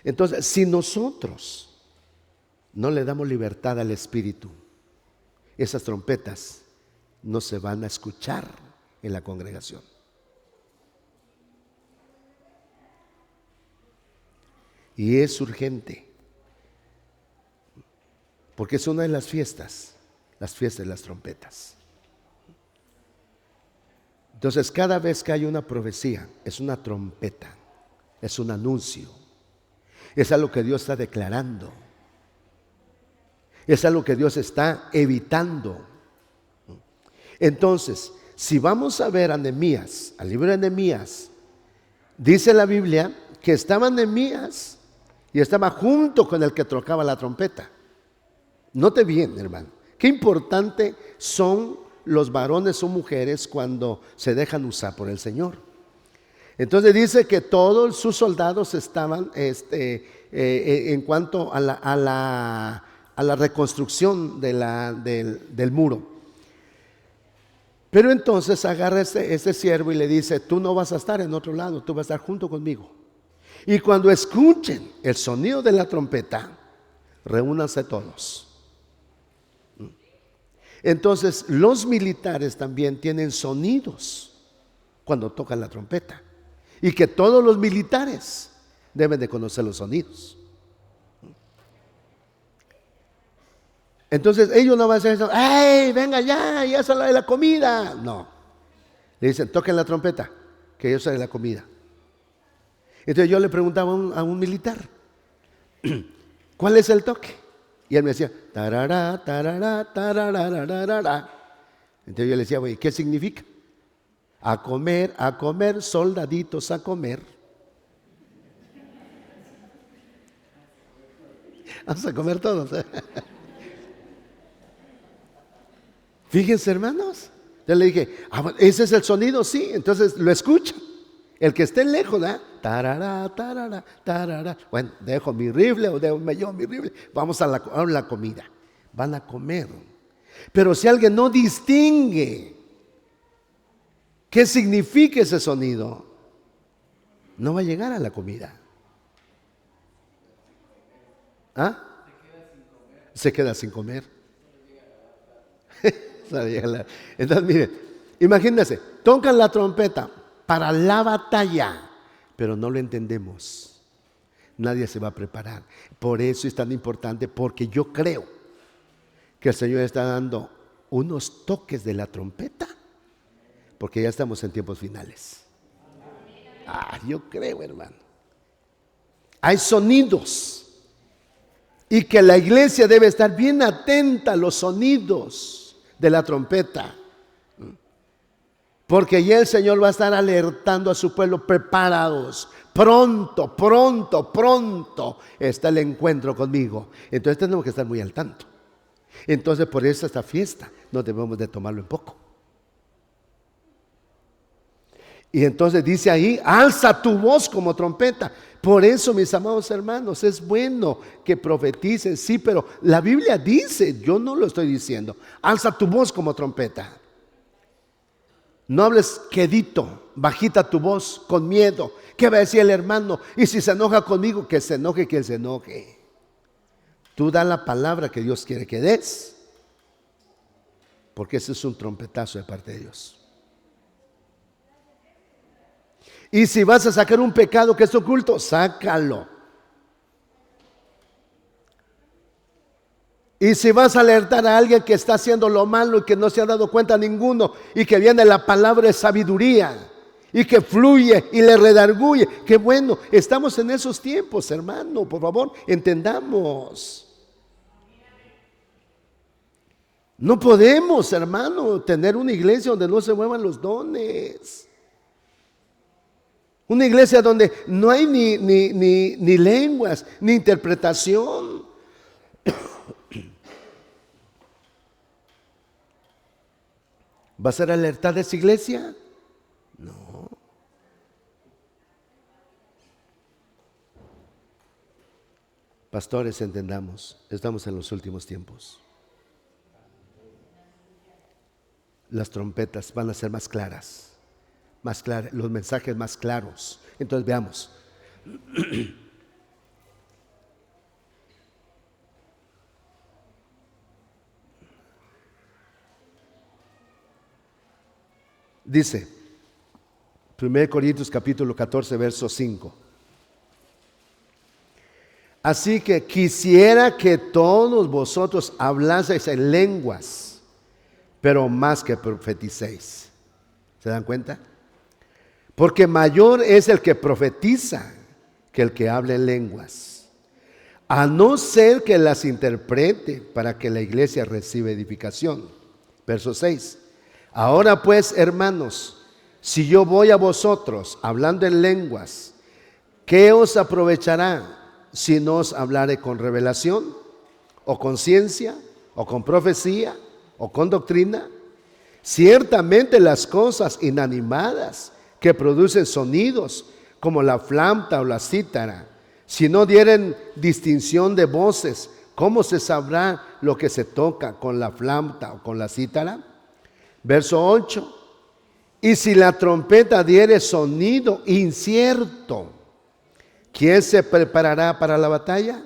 A: entonces, si nosotros no le damos libertad al Espíritu, esas trompetas no se van a escuchar en la congregación. Y es urgente, porque es una de las fiestas de las trompetas. Entonces, cada vez que hay una profecía, es una trompeta, es un anuncio, es algo que Dios está declarando, es algo que Dios está evitando. Entonces, si vamos a ver a Nehemías, al libro de Nehemías, dice la Biblia que estaba Nehemías y estaba junto con el que tocaba la trompeta. Note bien, hermano, qué importante son los varones o mujeres cuando se dejan usar por el Señor. Entonces dice que todos sus soldados estaban en cuanto a la reconstrucción del muro. Pero entonces agarra este siervo y le dice, tú no vas a estar en otro lado, tú vas a estar junto conmigo. Y cuando escuchen el sonido de la trompeta, reúnanse todos. Entonces los militares también tienen sonidos cuando tocan la trompeta. Y que todos los militares deben de conocer los sonidos. Entonces ellos no van a hacer eso, ¡ay, venga ya es la de la comida! No. Le dicen, toquen la trompeta, que yo soy de la comida. Entonces yo le preguntaba a un militar, ¿cuál es el toque? Y él me decía, tarará, tarará, tarará. Entonces yo le decía, güey, ¿qué significa? A comer, soldaditos a comer. Vamos a comer todos. Fíjense, hermanos. Yo le dije, ese es el sonido, sí. Entonces lo escucha. El que esté lejos, ¿eh? Tarará, tarará, tarará. Bueno, dejo mi rifle o dejo yo mi rifle. Vamos a la comida. Van a comer. Pero si alguien no distingue qué significa ese sonido, no va a llegar a la comida. ¿Ah? Se queda sin comer. Entonces, miren, imagínense, tocan la trompeta para la batalla, pero no lo entendemos. Nadie se va a preparar. Por eso es tan importante, porque yo creo que el Señor está dando unos toques de la trompeta, porque ya estamos en tiempos finales. Yo creo, hermano. Hay sonidos. Y que la iglesia debe estar bien atenta a los sonidos de la trompeta. Porque ya el Señor va a estar alertando a su pueblo, preparados. Pronto, pronto, pronto está el encuentro conmigo. Entonces tenemos que estar muy al tanto. Entonces por eso esta fiesta no debemos de tomarlo en poco. Y entonces dice ahí, alza tu voz como trompeta. Por eso, mis amados hermanos, es bueno que profeticen, sí, pero la Biblia dice, yo no lo estoy diciendo, alza tu voz como trompeta. No hables quedito, bajita tu voz, con miedo. ¿Qué va a decir el hermano? Y si se enoja conmigo, que se enoje, que él se enoje. Tú da la palabra que Dios quiere que des, porque ese es un trompetazo de parte de Dios. Y si vas a sacar un pecado que es oculto, sácalo. Y si vas a alertar a alguien que está haciendo lo malo y que no se ha dado cuenta ninguno, y que viene la palabra de sabiduría y que fluye y le redarguye, qué bueno, estamos en esos tiempos, hermano, por favor, entendamos. No podemos, hermano, tener una iglesia donde no se muevan los dones. Una iglesia donde no hay ni lenguas, ni interpretación. ¿Va a ser alertada esa iglesia? No. Pastores, entendamos, estamos en los últimos tiempos. Las trompetas van a ser más claras. Más claras, los mensajes más claros. Entonces veamos. Dice 1 Corintios capítulo 14 verso 5. Así que quisiera que todos vosotros hablaseis en lenguas, pero más que profeticéis. ¿Se dan cuenta? Porque mayor es el que profetiza que el que habla en lenguas, a no ser que las interprete para que la iglesia reciba edificación. Verso 6. Ahora pues, hermanos, si yo voy a vosotros hablando en lenguas, ¿qué os aprovechará si no os hablare con revelación, o con ciencia, o con profecía, o con doctrina? Ciertamente las cosas inanimadas que producen sonidos, como la flauta o la cítara, si no dieren distinción de voces, ¿cómo se sabrá lo que se toca con la flauta o con la cítara? Verso 8. Y si la trompeta diere sonido incierto, ¿quién se preparará para la batalla?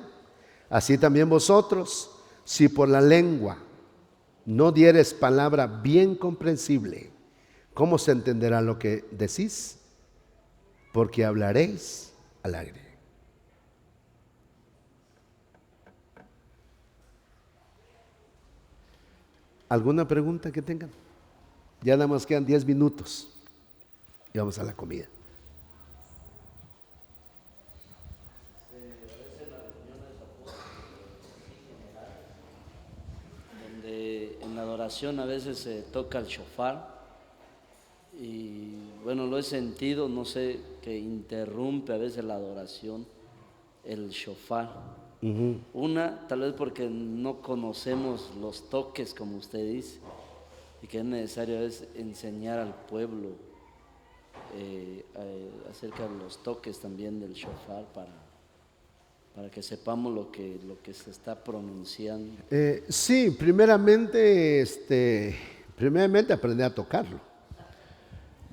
A: Así también vosotros, si por la lengua no dieres palabra bien comprensible, ¿cómo se entenderá lo que decís? Porque hablaréis al aire. ¿Alguna pregunta que tengan? Ya nada más quedan 10 minutos y vamos a la comida.
B: Donde en la adoración a veces se toca el shofar y bueno, lo he sentido, no sé, que interrumpe a veces la adoración el shofar. Una, tal vez porque no conocemos los toques, como usted dice, y que es necesario enseñar al pueblo acerca de los toques también del shofar para que sepamos lo que se está pronunciando.
A: Sí, primeramente aprender a tocarlo.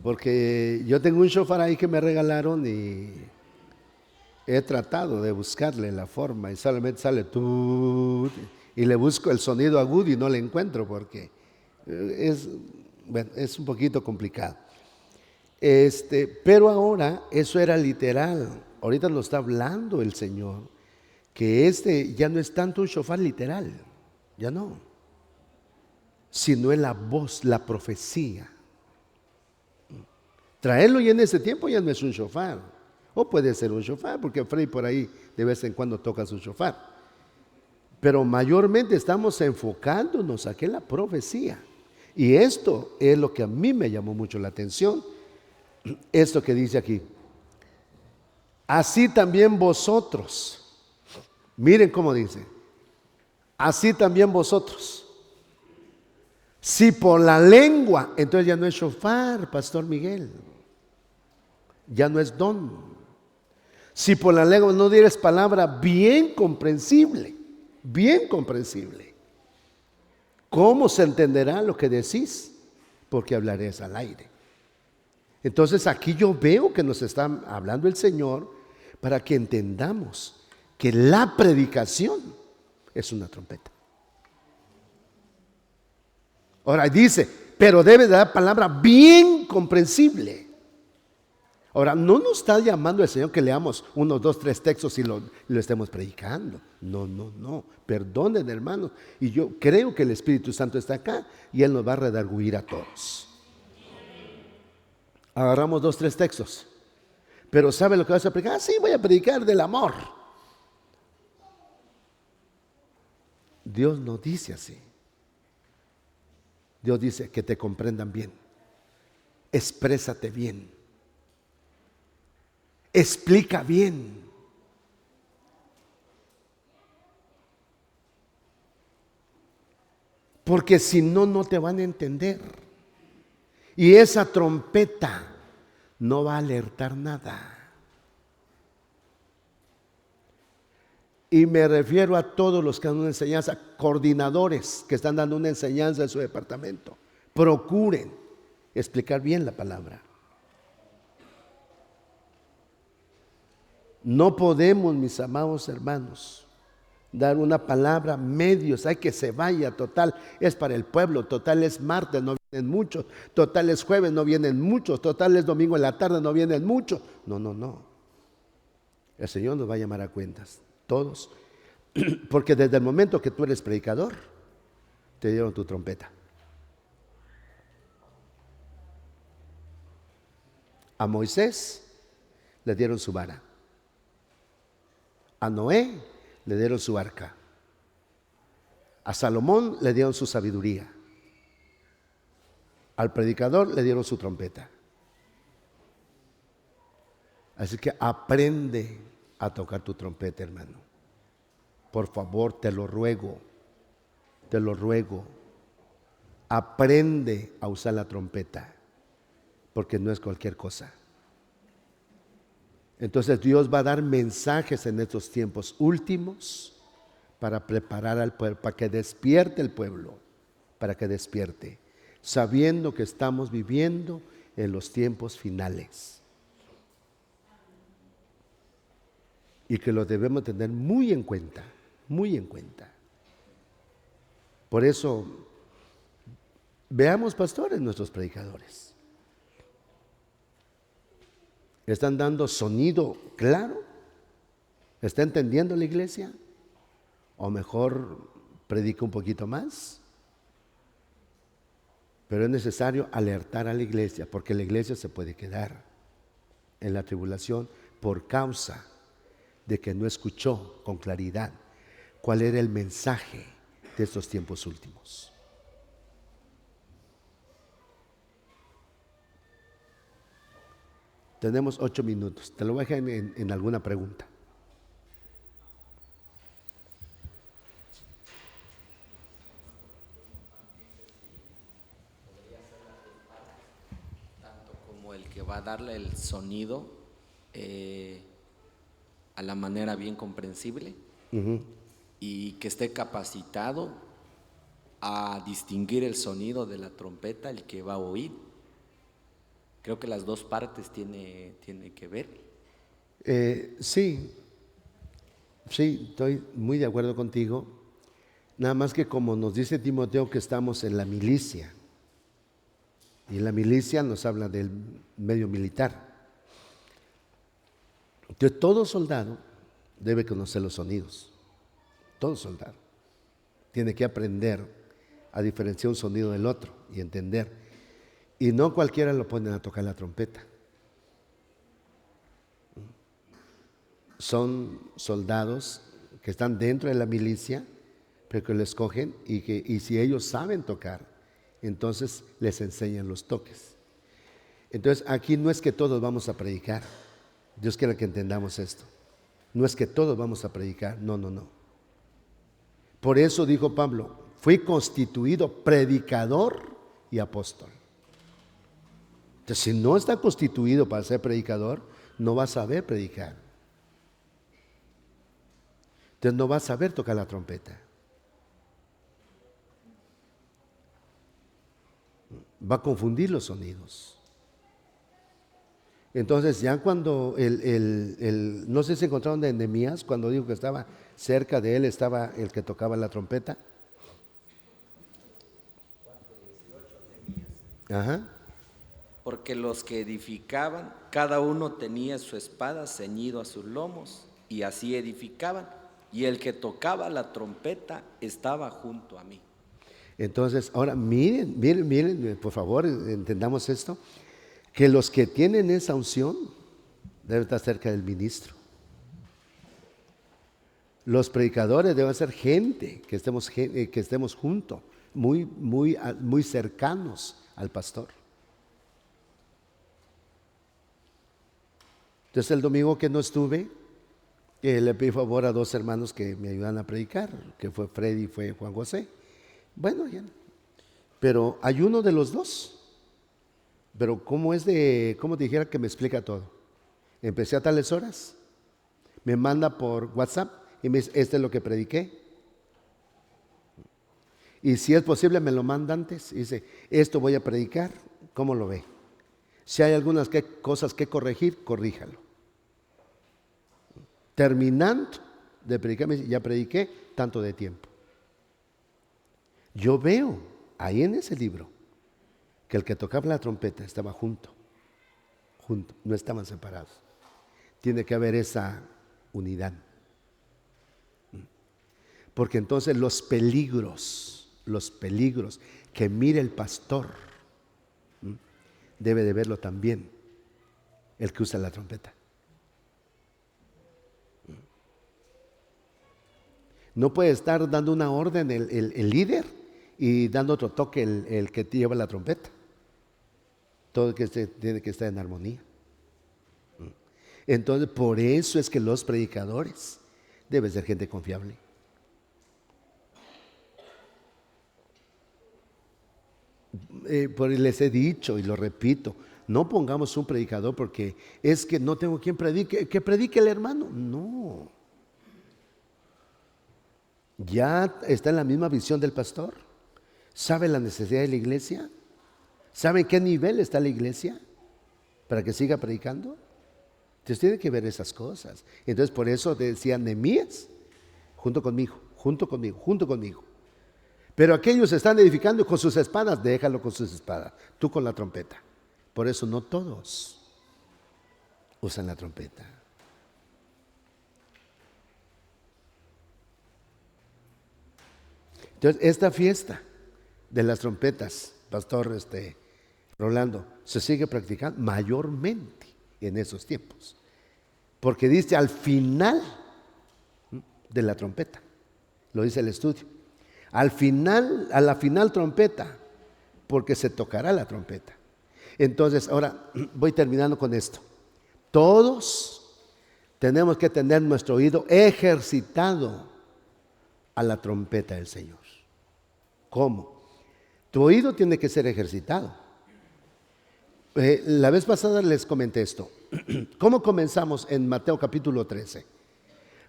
A: Porque yo tengo un shofar ahí que me regalaron y he tratado de buscarle la forma y solamente sale tut, y le busco el sonido agudo y no le encuentro porque es un poquito complicado. Pero ahora eso era literal. Ahorita nos está hablando el Señor que ya no es tanto un shofar literal, ya no, sino es la voz, la profecía. Traerlo ya en ese tiempo ya no es un shofar, o puede ser un shofar, porque Freddy por ahí de vez en cuando toca su shofar. Pero mayormente estamos enfocándonos aquí en la profecía. Y esto es lo que a mí me llamó mucho la atención. Esto que dice aquí. Así también vosotros. Miren cómo dice. Así también vosotros. Si por la lengua, entonces ya no es shofar, Pastor Miguel. Ya no es don. Si por la lengua no dieres palabra bien comprensible, ¿cómo se entenderá lo que decís? Porque hablaréis al aire. Entonces aquí yo veo que nos está hablando el Señor para que entendamos que la predicación es una trompeta. Ahora dice, pero debe dar palabra bien comprensible. Ahora, no nos está llamando el Señor que leamos 1, 2, 3 textos y lo estemos predicando. No. Perdonen, hermanos. Y yo creo que el Espíritu Santo está acá y Él nos va a redarguir a todos. Agarramos 2, 3 textos. Pero ¿sabe lo que vas a predicar? Sí, voy a predicar del amor. Dios no dice así. Dios dice que te comprendan bien. Exprésate bien. Explica bien. Porque si no, no te van a entender. Y esa trompeta no va a alertar nada. Y me refiero a todos los que dan una enseñanza, coordinadores que están dando una enseñanza en su departamento. Procuren explicar bien la palabra. No podemos, mis amados hermanos, dar una palabra medios, hay que se vaya, total, es para el pueblo, total es martes, no vienen muchos, total es jueves, no vienen muchos, total es domingo en la tarde, no vienen muchos. No. El Señor nos va a llamar a cuentas, todos, porque desde el momento que tú eres predicador, te dieron tu trompeta. A Moisés le dieron su vara. A Noé le dieron su arca. A Salomón le dieron su sabiduría. Al predicador le dieron su trompeta. Así que aprende a tocar tu trompeta, hermano. Por favor, te lo ruego. Aprende a usar la trompeta, porque no es cualquier cosa. Entonces Dios va a dar mensajes en estos tiempos últimos para preparar al pueblo, para que despierte el pueblo, para que despierte. sabiendo que estamos viviendo en los tiempos finales y que lo debemos tener muy en cuenta, muy en cuenta. Por eso, veamos, pastores, nuestros predicadores. ¿Están dando sonido claro? ¿Está entendiendo la iglesia? ¿O mejor predica un poquito más? Pero es necesario alertar a la iglesia, porque la iglesia se puede quedar en la tribulación por causa de que no escuchó con claridad cuál era el mensaje de estos tiempos últimos. Tenemos 8 minutos. Te lo voy a dejar en alguna pregunta.
E: Tanto como el que va a darle el sonido a la manera bien comprensible, y que esté capacitado a distinguir el sonido de la trompeta, el que va a oír. Creo que las dos partes tiene que ver.
A: Sí, estoy muy de acuerdo contigo. Nada más que como nos dice Timoteo que estamos en la milicia, y la milicia nos habla del medio militar. Entonces todo soldado debe conocer los sonidos. Todo soldado tiene que aprender a diferenciar un sonido del otro y entender. Y no cualquiera lo ponen a tocar la trompeta. Son soldados que están dentro de la milicia, pero que lo escogen y si ellos saben tocar, entonces les enseñan los toques. Entonces aquí no es que todos vamos a predicar. Dios quiere que entendamos esto. No es que todos vamos a predicar, no. Por eso dijo Pablo, fui constituido predicador y apóstol. Entonces, si no está constituido para ser predicador, no va a saber predicar. Entonces no va a saber tocar la trompeta. Va a confundir los sonidos. Entonces ya cuando no sé si encontraron de Nehemías, cuando dijo que estaba cerca de él, estaba el que tocaba la trompeta. Ajá.
E: Porque los que edificaban, cada uno tenía su espada ceñido a sus lomos, y así edificaban, y el que tocaba la trompeta estaba junto a mí.
A: Entonces, ahora miren, por favor, entendamos esto, que los que tienen esa unción deben estar cerca del ministro. Los predicadores deben ser gente que estemos juntos, muy cercanos al pastor. Entonces el domingo que no estuve, le pedí favor a 2 hermanos que me ayudan a predicar, que fue Freddy y fue Juan José. Bueno, ya. Pero hay uno de los dos. Pero como te dijera que me explica todo. Empecé a tales horas, me manda por WhatsApp y me dice, este es lo que prediqué. Y si es posible me lo manda antes y dice, esto voy a predicar, ¿cómo lo ve? Si hay algunas cosas que corregir, corríjalo. Terminando de predicar, me dice, ya prediqué tanto de tiempo. Yo veo ahí en ese libro que el que tocaba la trompeta estaba junto, no estaban separados. Tiene que haber esa unidad. Porque entonces los peligros que mire el pastor, debe de verlo también el que usa la trompeta. No puede estar dando una orden el líder y dando otro toque el que lleva la trompeta. Todo tiene que estar en armonía. Entonces, por eso es que los predicadores deben ser gente confiable. Les he dicho y lo repito, no pongamos un predicador porque es que no tengo quien predique, que predique el hermano. No. Ya está en la misma visión del pastor. ¿Sabe la necesidad de la iglesia? ¿Saben qué nivel está la iglesia para que siga predicando? Entonces tiene que ver esas cosas. Entonces por eso decía Nehemías, junto conmigo, junto conmigo, junto conmigo. Pero aquellos están edificando con sus espadas, déjalo con sus espadas, tú con la trompeta. Por eso no todos usan la trompeta. Entonces esta fiesta de las trompetas, Pastor Rolando, se sigue practicando mayormente en esos tiempos. Porque dice al final de la trompeta, lo dice el estudio, al final, a la final trompeta, porque se tocará la trompeta. Entonces, ahora voy terminando con esto. Todos tenemos que tener nuestro oído ejercitado a la trompeta del Señor. ¿Cómo? Tu oído tiene que ser ejercitado. La vez pasada les comenté esto. ¿Cómo comenzamos en Mateo capítulo 13?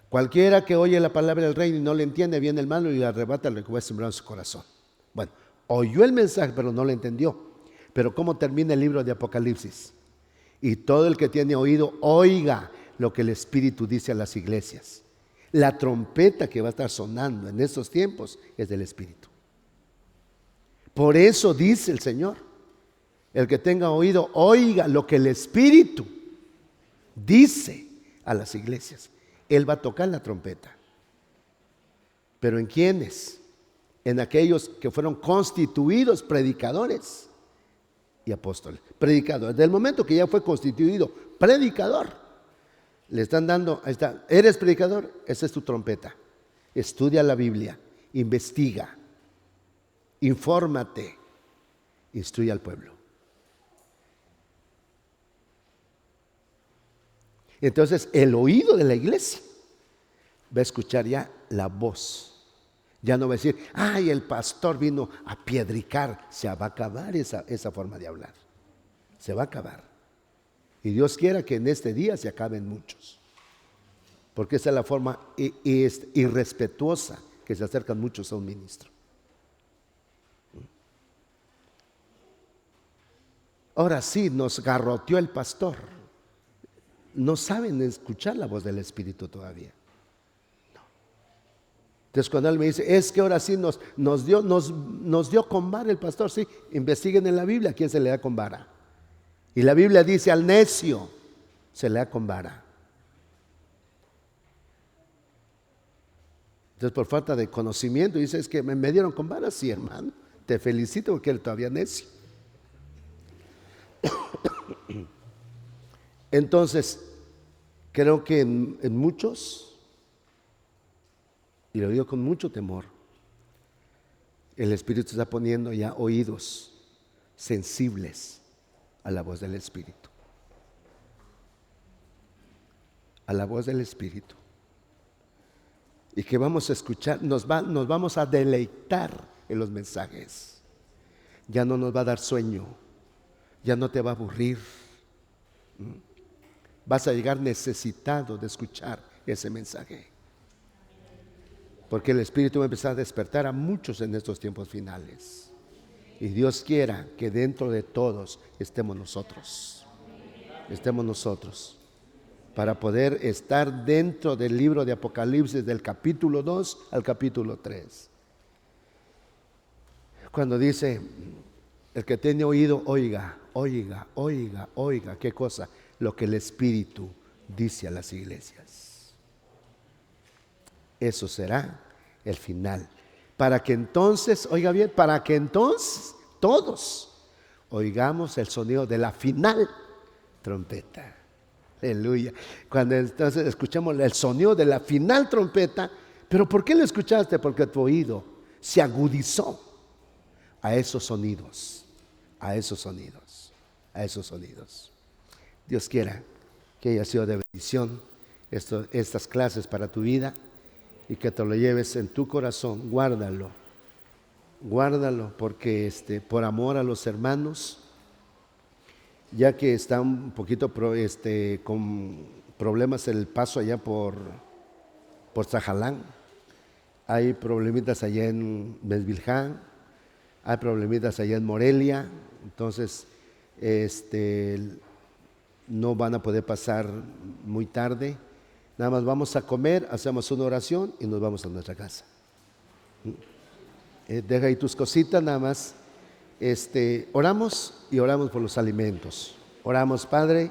A: Cualquiera que oye la palabra del reino y no le entiende, viene el malo y le arrebata lo que fue sembrado en su corazón. Bueno, oyó el mensaje pero no lo entendió. Pero ¿cómo termina el libro de Apocalipsis? Y todo el que tiene oído, oiga lo que el Espíritu dice a las iglesias. La trompeta que va a estar sonando en estos tiempos es del Espíritu. Por eso dice el Señor, el que tenga oído, oiga lo que el Espíritu dice a las iglesias. Él va a tocar la trompeta. ¿Pero en quiénes? En aquellos que fueron constituidos predicadores y apóstoles. Predicadores. Desde el momento que ya fue constituido predicador, le están dando, ahí está, ¿eres predicador? Esa es tu trompeta. Estudia la Biblia, investiga, infórmate, instruye al pueblo. Entonces el oído de la iglesia va a escuchar ya la voz. Ya no va a decir, ay, el pastor vino a piedricar. Se va a acabar esa forma de hablar. Se va a acabar. Y Dios quiera que en este día se acaben muchos. Porque esa es la forma irrespetuosa que se acercan muchos a un ministro. Ahora sí, nos garroteó el pastor. No saben escuchar la voz del Espíritu todavía. No. Entonces cuando él me dice, es que ahora sí nos dio con vara el pastor. Sí, investiguen en la Biblia a quién se le da con vara. Y la Biblia dice al necio se le da con vara. Entonces por falta de conocimiento dice, es que me dieron con vara. Sí, hermano, te felicito porque eres todavía necio. Entonces, creo que en muchos, y lo digo con mucho temor, el Espíritu está poniendo ya oídos sensibles a la voz del Espíritu. A la voz del Espíritu. Y que vamos a escuchar, nos vamos a deleitar en los mensajes. Ya no nos va a dar sueño, ya no te va a aburrir. Vas a llegar necesitado de escuchar ese mensaje. Porque el Espíritu va a empezar a despertar a muchos en estos tiempos finales. Y Dios quiera que dentro de todos estemos nosotros. Estemos nosotros. Para poder estar dentro del libro de Apocalipsis del capítulo 2 al capítulo 3. Cuando dice, el que tiene oído, oiga, oiga, oiga, oiga. ¿Qué cosa? Lo que el Espíritu dice a las iglesias. Eso será el final. Para que entonces, oiga bien, para que entonces todos oigamos el sonido de la final trompeta. Aleluya. Cuando entonces escuchamos el sonido de la final trompeta, ¿pero por qué lo escuchaste? Porque tu oído se agudizó a esos sonidos, a esos sonidos, a esos sonidos. Dios quiera que haya sido de bendición estas clases para tu vida y que te lo lleves en tu corazón. Guárdalo, porque por amor a los hermanos, ya que está un poquito con problemas el paso allá por Zajalán, hay problemitas allá en Mesvilján, hay problemitas allá en Morelia, Entonces, no van a poder pasar muy tarde. Nada más vamos a comer, hacemos una oración y nos vamos a nuestra casa. Deja ahí tus cositas nada más. Oramos y oramos por los alimentos. Oramos, Padre,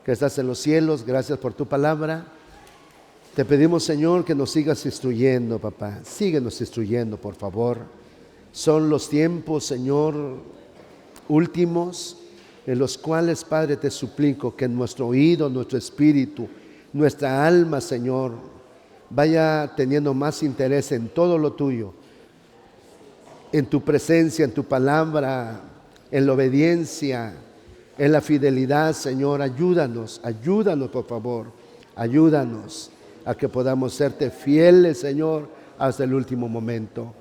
A: que estás en los cielos, gracias por tu palabra. Te pedimos, Señor, que nos sigas instruyendo, papá. Síguenos instruyendo, por favor. Son los tiempos, Señor, últimos, en los cuales, Padre, te suplico que nuestro oído, nuestro espíritu, nuestra alma, Señor, vaya teniendo más interés en todo lo tuyo, en tu presencia, en tu palabra, en la obediencia, en la fidelidad, Señor. Ayúdanos, por favor, ayúdanos a que podamos serte fieles, Señor, hasta el último momento.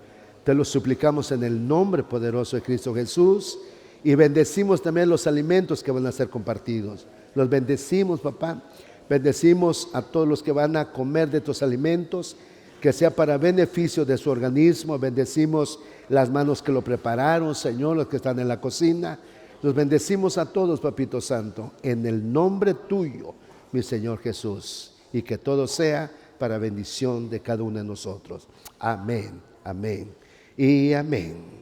A: Te lo suplicamos en el nombre poderoso de Cristo Jesús, y bendecimos también los alimentos que van a ser compartidos. Los bendecimos, papá. Bendecimos a todos los que van a comer de tus alimentos, que sea para beneficio de su organismo. Bendecimos las manos que lo prepararon, Señor, los que están en la cocina. Los bendecimos a todos, Papito Santo, en el nombre tuyo, mi Señor Jesús, y que todo sea para bendición de cada uno de nosotros. Amén, amén y amén.